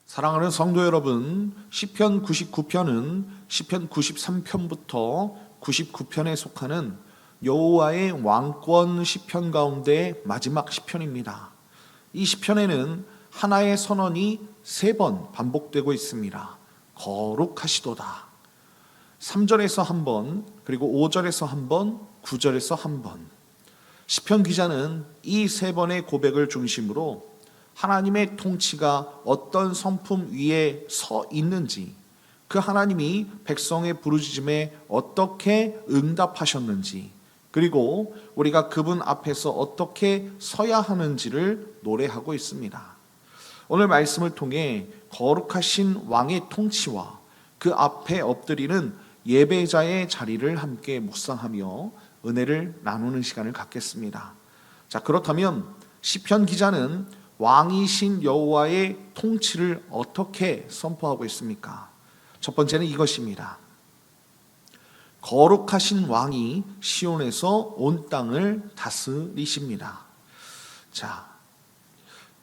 사랑하는 성도 여러분, 시편 99편은 시편 93편부터 99편에 속하는 여호와의 왕권 시편 가운데 마지막 시편입니다. 이 시편에는 하나의 선언이 3번 반복되고 있습니다. 거룩하시도다. 3절에서 한 번, 그리고 5절에서 한 번, 9절에서 한 번. 시편 기자는 이 3번의 고백을 중심으로 하나님의 통치가 어떤 성품 위에 서 있는지, 그 하나님이 백성의 부르짖음에 어떻게 응답하셨는지, 그리고 우리가 그분 앞에서 어떻게 서야 하는지를 노래하고 있습니다. 오늘 말씀을 통해 거룩하신 왕의 통치와 그 앞에 엎드리는 예배자의 자리를 함께 묵상하며 은혜를 나누는 시간을 갖겠습니다. 자, 그렇다면 시편 기자는 왕이신 여호와의 통치를 어떻게 선포하고 있습니까? 첫 번째는 이것입니다. 거룩하신 왕이 시온에서 온 땅을 다스리십니다. 자,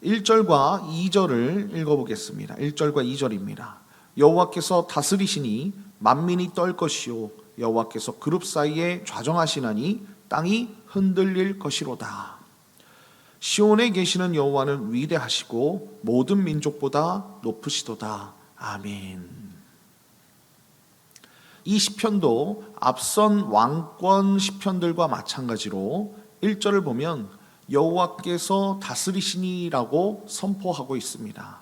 1절과 2절을 읽어보겠습니다. 1절과 2절입니다. 여호와께서 다스리시니 만민이 떨 것이요 여호와께서 그룹 사이에 좌정하시나니 땅이 흔들릴 것이로다. 시온에 계시는 여호와는 위대하시고 모든 민족보다 높으시도다. 아멘. 이 시편도 앞선 왕권 시편들과 마찬가지로 1절을 보면 여호와께서 다스리시니라고 선포하고 있습니다.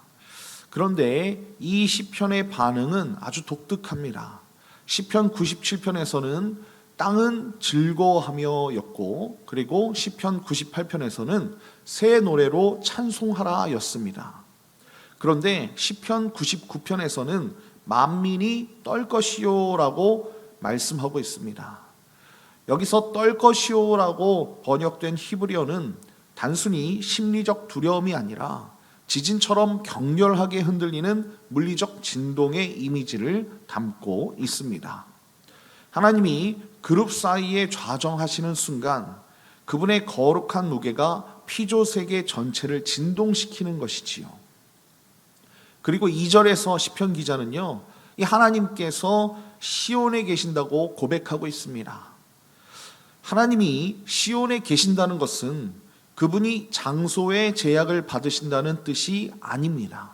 그런데 이 시편의 반응은 아주 독특합니다. 시편 97편에서는 땅은 즐거워하며 였고, 그리고 시편 98편에서는 새 노래로 찬송하라 였습니다. 그런데 시편 99편에서는 만민이 떨 것이요 라고 말씀하고 있습니다. 여기서 떨 것이요 라고 번역된 히브리어는 단순히 심리적 두려움이 아니라 지진처럼 격렬하게 흔들리는 물리적 진동의 이미지를 담고 있습니다. 하나님이 그룹 사이에 좌정하시는 순간 그분의 거룩한 무게가 피조세계 전체를 진동시키는 것이지요. 그리고 2절에서 시편 기자는요, 이 하나님께서 시온에 계신다고 고백하고 있습니다. 하나님이 시온에 계신다는 것은 그분이 장소의 제약을 받으신다는 뜻이 아닙니다.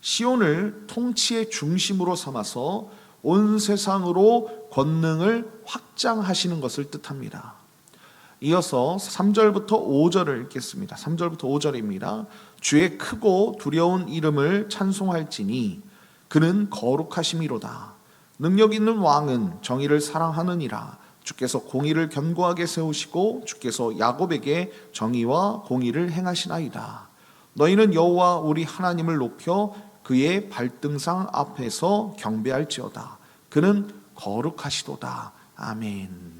시온을 통치의 중심으로 삼아서 온 세상으로 권능을 확장하시는 것을 뜻합니다. 이어서 3절부터 5절을 읽겠습니다. 3절부터 5절입니다. 주의 크고 두려운 이름을 찬송할지니 그는 거룩하심이로다. 능력 있는 왕은 정의를 사랑하느니라. 주께서 공의를 견고하게 세우시고 주께서 야곱에게 정의와 공의를 행하시나이다. 너희는 여호와 우리 하나님을 높여 그의 발등상 앞에서 경배할지어다. 그는 거룩하시도다. 아멘.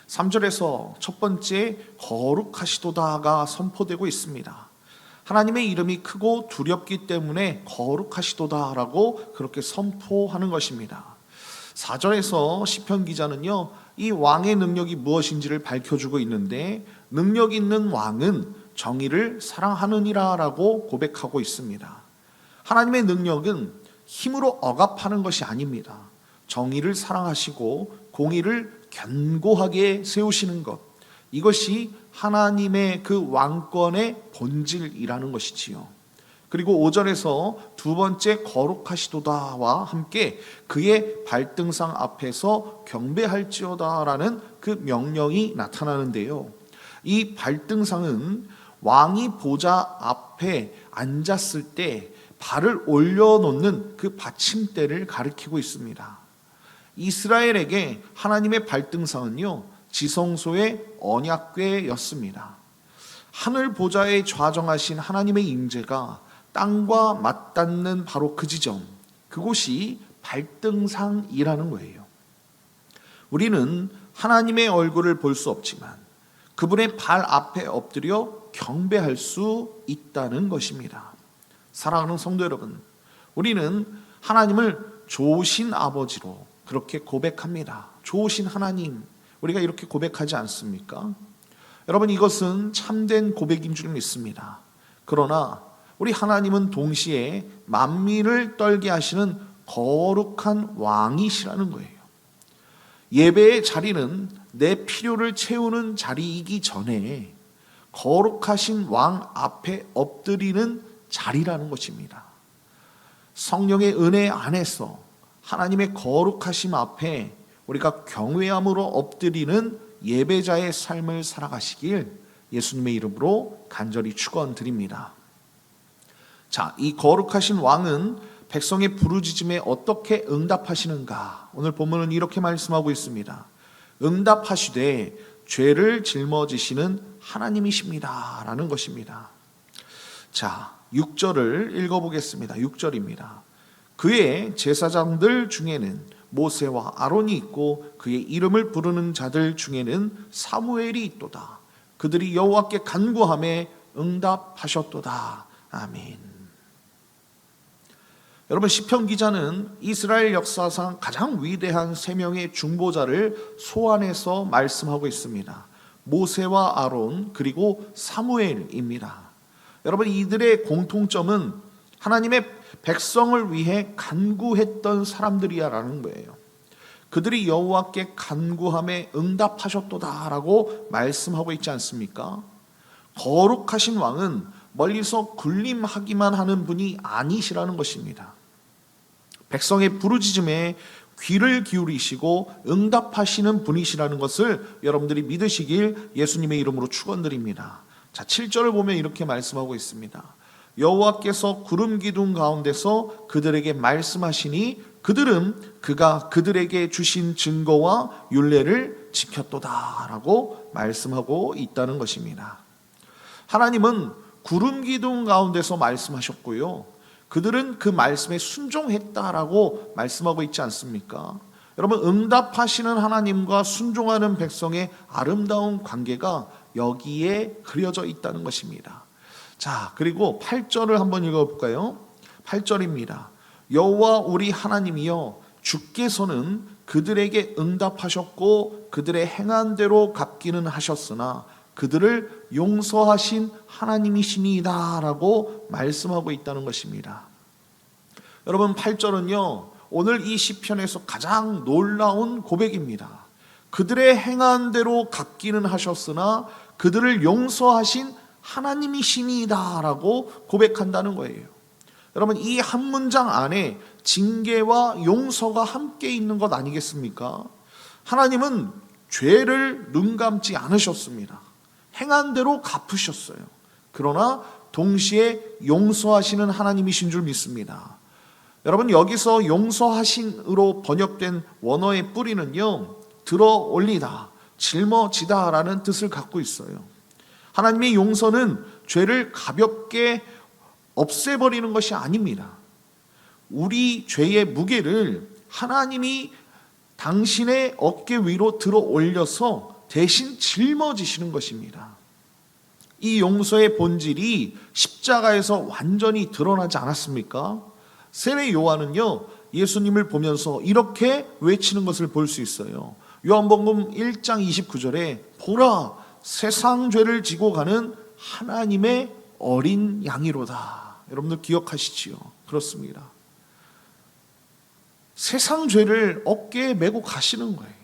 3절에서 첫 번째 거룩하시도다가 선포되고 있습니다. 하나님의 이름이 크고 두렵기 때문에 거룩하시도다라고 그렇게 선포하는 것입니다. 4절에서 시편 기자는요, 이 왕의 능력이 무엇인지를 밝혀주고 있는데 능력 있는 왕은 정의를 사랑하느니라라고 고백하고 있습니다. 하나님의 능력은 힘으로 억압하는 것이 아닙니다. 정의를 사랑하시고 공의를 견고하게 세우시는 것, 이것이 하나님의 그 왕권의 본질이라는 것이지요. 그리고 5절에서 두 번째 거룩하시도다와 함께 그의 발등상 앞에서 경배할지어다라는 그 명령이 나타나는데요. 이 발등상은 왕이 보좌 앞에 앉았을 때 발을 올려놓는 그 받침대를 가리키고 있습니다. 이스라엘에게 하나님의 발등상은요, 지성소의 언약궤였습니다. 하늘 보좌에 좌정하신 하나님의 임재가 땅과 맞닿는 바로 그 지점, 그곳이 발등상이라는 거예요. 우리는 하나님의 얼굴을 볼 수 없지만 그분의 발 앞에 엎드려 경배할 수 있다는 것입니다. 사랑하는 성도 여러분, 우리는 하나님을 좋으신 아버지로, 그렇게 고백합니다. 좋으신 하나님, 우리가 이렇게 고백하지 않습니까? 여러분, 이것은 참된 고백인 줄 믿습니다. 그러나 우리 하나님은 동시에 만민을 떨게 하시는 거룩한 왕이시라는 거예요. 예배의 자리는 내 필요를 채우는 자리이기 전에 거룩하신 왕 앞에 엎드리는 자리라는 것입니다. 성령의 은혜 안에서 하나님의 거룩하심 앞에 우리가 경외함으로 엎드리는 예배자의 삶을 살아가시길 예수님의 이름으로 간절히 축원드립니다. 자, 이 거룩하신 왕은 백성의 부르짖음에 어떻게 응답하시는가? 오늘 본문은 이렇게 말씀하고 있습니다. 응답하시되 죄를 짊어지시는 하나님이십니다 라는 것입니다. 자, 6절을 읽어보겠습니다. 6절입니다. 그의 제사장들 중에는 모세와 아론이 있고 그의 이름을 부르는 자들 중에는 사무엘이 있도다. 그들이 여호와께 간구하며 응답하셨도다. 아멘. 여러분, 시편 기자는 이스라엘 역사상 가장 위대한 세 명의 중보자를 소환해서 말씀하고 있습니다. 모세와 아론 그리고 사무엘입니다. 여러분, 이들의 공통점은 하나님의 백성을 위해 간구했던 사람들이야라는 거예요. 그들이 여호와께 간구하며 응답하셨도다라고 말씀하고 있지 않습니까? 거룩하신 왕은 멀리서 군림하기만 하는 분이 아니시라는 것입니다. 백성의 부르짖음에 귀를 기울이시고 응답하시는 분이시라는 것을 여러분들이 믿으시길 예수님의 이름으로 축원드립니다. 자, 7절을 보면 이렇게 말씀하고 있습니다. 여호와께서 구름 기둥 가운데서 그들에게 말씀하시니 그들은 그가 그들에게 주신 증거와 율례를 지켰도다라고 말씀하고 있다는 것입니다. 하나님은 구름 기둥 가운데서 말씀하셨고요, 그들은 그 말씀에 순종했다라고 말씀하고 있지 않습니까? 여러분, 응답하시는 하나님과 순종하는 백성의 아름다운 관계가 여기에 그려져 있다는 것입니다. 자, 그리고 8절을 한번 읽어볼까요? 8절입니다. 여호와 우리 하나님이여, 주께서는 그들에게 응답하셨고 그들의 행한 대로 갚기는 하셨으나 그들을 용서하신 하나님이시니이다 라고 말씀하고 있다는 것입니다. 여러분, 8절은요 오늘 이 시편에서 가장 놀라운 고백입니다. 그들의 행한 대로 갚기는 하셨으나 그들을 용서하신 하나님이시니이다 라고 고백한다는 거예요. 여러분, 이 한 문장 안에 징계와 용서가 함께 있는 것 아니겠습니까? 하나님은 죄를 눈감지 않으셨습니다. 행한 대로 갚으셨어요. 그러나 동시에 용서하시는 하나님이신 줄 믿습니다. 여러분, 여기서 용서하신으로 번역된 원어의 뿌리는요, 들어 올리다, 짊어지다 라는 뜻을 갖고 있어요. 하나님의 용서는 죄를 가볍게 없애버리는 것이 아닙니다. 우리 죄의 무게를 하나님이 당신의 어깨 위로 들어 올려서 대신 짊어지시는 것입니다. 이 용서의 본질이 십자가에서 완전히 드러나지 않았습니까? 세례 요한은요, 예수님을 보면서 이렇게 외치는 것을 볼 수 있어요. 요한복음 1장 29절에 보라, 세상 죄를 지고 가는 하나님의 어린 양이로다. 여러분들 기억하시지요? 그렇습니다. 세상 죄를 어깨에 메고 가시는 거예요.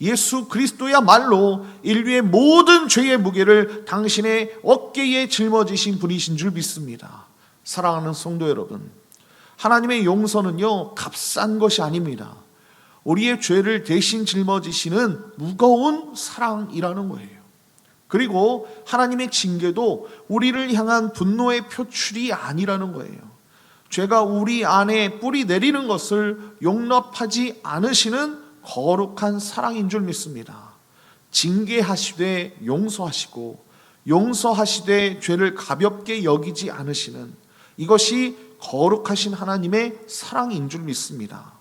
예수 그리스도야말로 인류의 모든 죄의 무게를 당신의 어깨에 짊어지신 분이신 줄 믿습니다. 사랑하는 성도 여러분, 하나님의 용서는요 값싼 것이 아닙니다. 우리의 죄를 대신 짊어지시는 무거운 사랑이라는 거예요. 그리고 하나님의 징계도 우리를 향한 분노의 표출이 아니라는 거예요. 죄가 우리 안에 뿌리 내리는 것을 용납하지 않으시는 거룩한 사랑인 줄 믿습니다. 징계하시되 용서하시고 용서하시되 죄를 가볍게 여기지 않으시는 이것이 거룩하신 하나님의 사랑인 줄 믿습니다.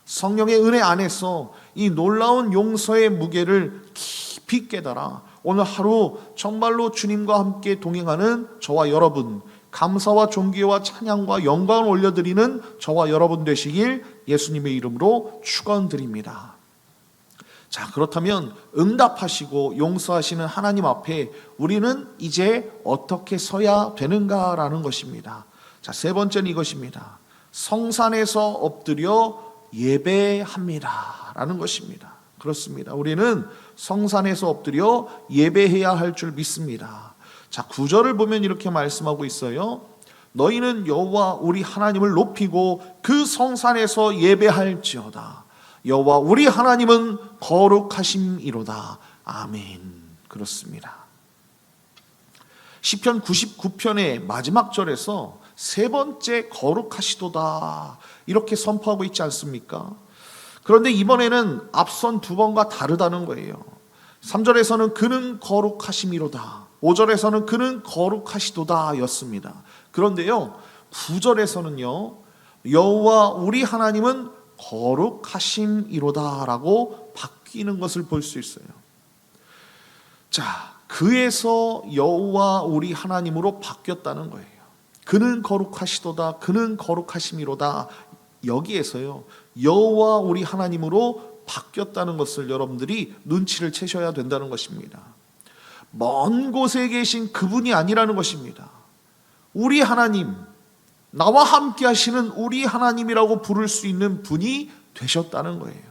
성령의 은혜 안에서 이 놀라운 용서의 무게를 깊이 깨달아 오늘 하루 정말로 주님과 함께 동행하는 저와 여러분, 감사와 존귀와 찬양과 영광을 올려드리는 저와 여러분 되시길 예수님의 이름으로 축원드립니다. 자, 그렇다면 응답하시고 용서하시는 하나님 앞에 우리는 이제 어떻게 서야 되는가라는 것입니다. 자, 세 번째는 이것입니다. 성산에서 엎드려 예배합니다 라는 것입니다. 그렇습니다. 우리는 성산에서 엎드려 예배해야 할 줄 믿습니다. 자, 9절을 보면 이렇게 말씀하고 있어요. 너희는 여호와 우리 하나님을 높이고 그 성산에서 예배할지어다. 여호와 우리 하나님은 거룩하심이로다. 아멘. 그렇습니다. 시편 99편의 마지막 절에서 세 번째 거룩하시도다 이렇게 선포하고 있지 않습니까? 그런데 이번에는 앞선 두 번과 다르다는 거예요. 3절에서는 그는 거룩하심이로다, 5절에서는 그는 거룩하시도다 였습니다. 그런데요 9절에서는요 여호와 우리 하나님은 거룩하심이로다 라고 바뀌는 것을 볼 수 있어요. 자, 그에서 여호와 우리 하나님으로 바뀌었다는 거예요. 그는 거룩하시도다, 그는 거룩하심이로다, 여기에서요 여호와 우리 하나님으로 바뀌었다는 것을 여러분들이 눈치를 채셔야 된다는 것입니다. 먼 곳에 계신 그분이 아니라는 것입니다. 우리 하나님, 나와 함께 하시는 우리 하나님이라고 부를 수 있는 분이 되셨다는 거예요.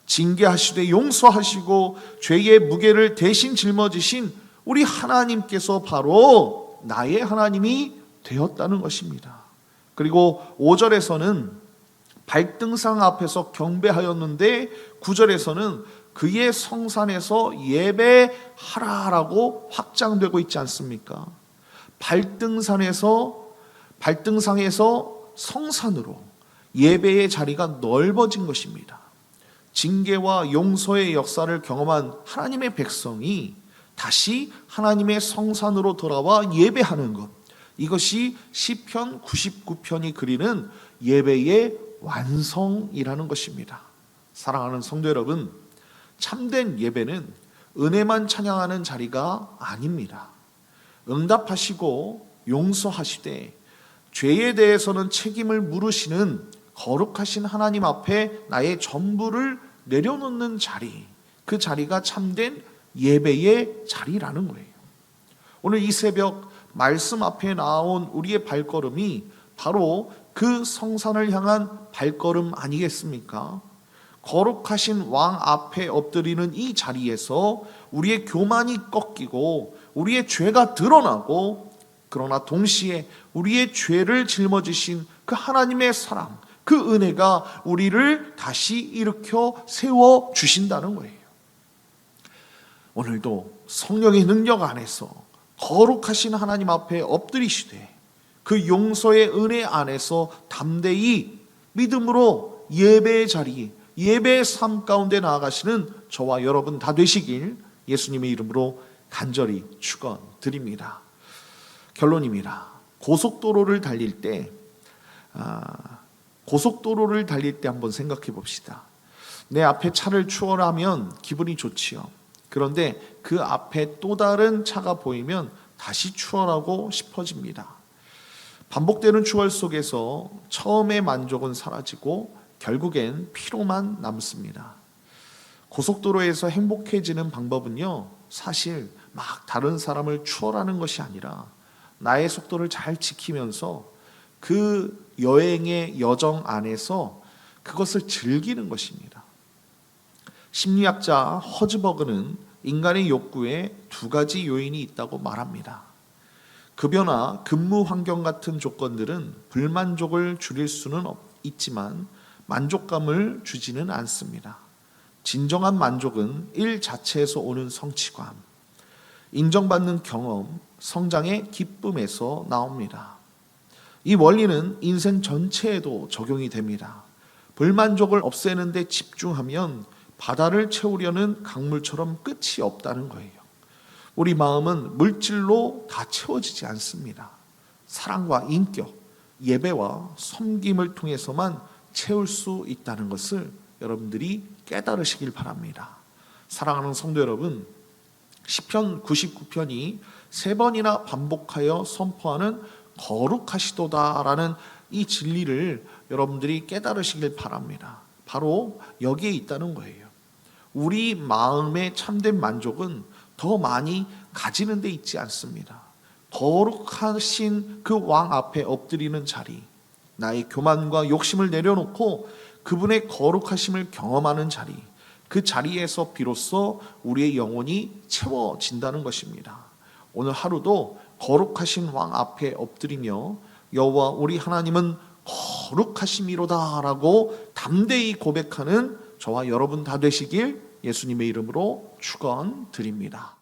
징계하시되 용서하시고 죄의 무게를 대신 짊어지신 우리 하나님께서 바로 나의 하나님이 되었다는 것입니다. 그리고 5절에서는 발등상 앞에서 경배하였는데 9절에서는 그의 성산에서 예배하라라고 확장되고 있지 않습니까? 발등상에서 성산으로 예배의 자리가 넓어진 것입니다. 징계와 용서의 역사를 경험한 하나님의 백성이 다시 하나님의 성산으로 돌아와 예배하는 것, 이것이 시편 99편이 그리는 예배의 완성이라는 것입니다. 사랑하는 성도 여러분, 참된 예배는 은혜만 찬양하는 자리가 아닙니다. 응답하시고 용서하시되 죄에 대해서는 책임을 물으시는 거룩하신 하나님 앞에 나의 전부를 내려놓는 자리, 그 자리가 참된 예배의 자리라는 거예요. 오늘 이 새벽 말씀 앞에 나온 우리의 발걸음이 바로 그 성산을 향한 발걸음 아니겠습니까? 거룩하신 왕 앞에 엎드리는 이 자리에서 우리의 교만이 꺾이고 우리의 죄가 드러나고, 그러나 동시에 우리의 죄를 짊어지신 그 하나님의 사랑, 그 은혜가 우리를 다시 일으켜 세워 주신다는 거예요. 오늘도 성령의 능력 안에서 거룩하신 하나님 앞에 엎드리시되 그 용서의 은혜 안에서 담대히 믿음으로 예배의 자리, 예배의 삶 가운데 나아가시는 저와 여러분 다 되시길 예수님의 이름으로 간절히 축원드립니다. 결론입니다. 고속도로를 달릴 때 한번 생각해 봅시다. 내 앞에 차를 추월하면 기분이 좋지요. 그런데 그 앞에 또 다른 차가 보이면 다시 추월하고 싶어집니다. 반복되는 추월 속에서 처음의 만족은 사라지고 결국엔 피로만 남습니다. 고속도로에서 행복해지는 방법은요, 사실 막 다른 사람을 추월하는 것이 아니라 나의 속도를 잘 지키면서 그 여행의 여정 안에서 그것을 즐기는 것입니다. 심리학자 허즈버그는 인간의 욕구에 두 가지 요인이 있다고 말합니다. 급여나 근무 환경 같은 조건들은 불만족을 줄일 수는 있지만 만족감을 주지는 않습니다. 진정한 만족은 일 자체에서 오는 성취감, 인정받는 경험, 성장의 기쁨에서 나옵니다. 이 원리는 인생 전체에도 적용이 됩니다. 불만족을 없애는 데 집중하면 바다를 채우려는 강물처럼 끝이 없다는 거예요. 우리 마음은 물질로 다 채워지지 않습니다. 사랑과 인격, 예배와 섬김을 통해서만 채울 수 있다는 것을 여러분들이 깨달으시길 바랍니다. 사랑하는 성도 여러분, 시편 99편이 세 번이나 반복하여 선포하는 거룩하시도다라는 이 진리를 여러분들이 깨달으시길 바랍니다. 바로 여기에 있다는 거예요. 우리 마음의 참된 만족은 더 많이 가지는 데 있지 않습니다. 거룩하신 그 왕 앞에 엎드리는 자리, 나의 교만과 욕심을 내려놓고 그분의 거룩하심을 경험하는 자리, 그 자리에서 비로소 우리의 영혼이 채워진다는 것입니다. 오늘 하루도 거룩하신 왕 앞에 엎드리며 여호와 우리 하나님은 거룩하심이로다 라고 담대히 고백하는 저와 여러분 다 되시길 예수님의 이름으로 축원드립니다.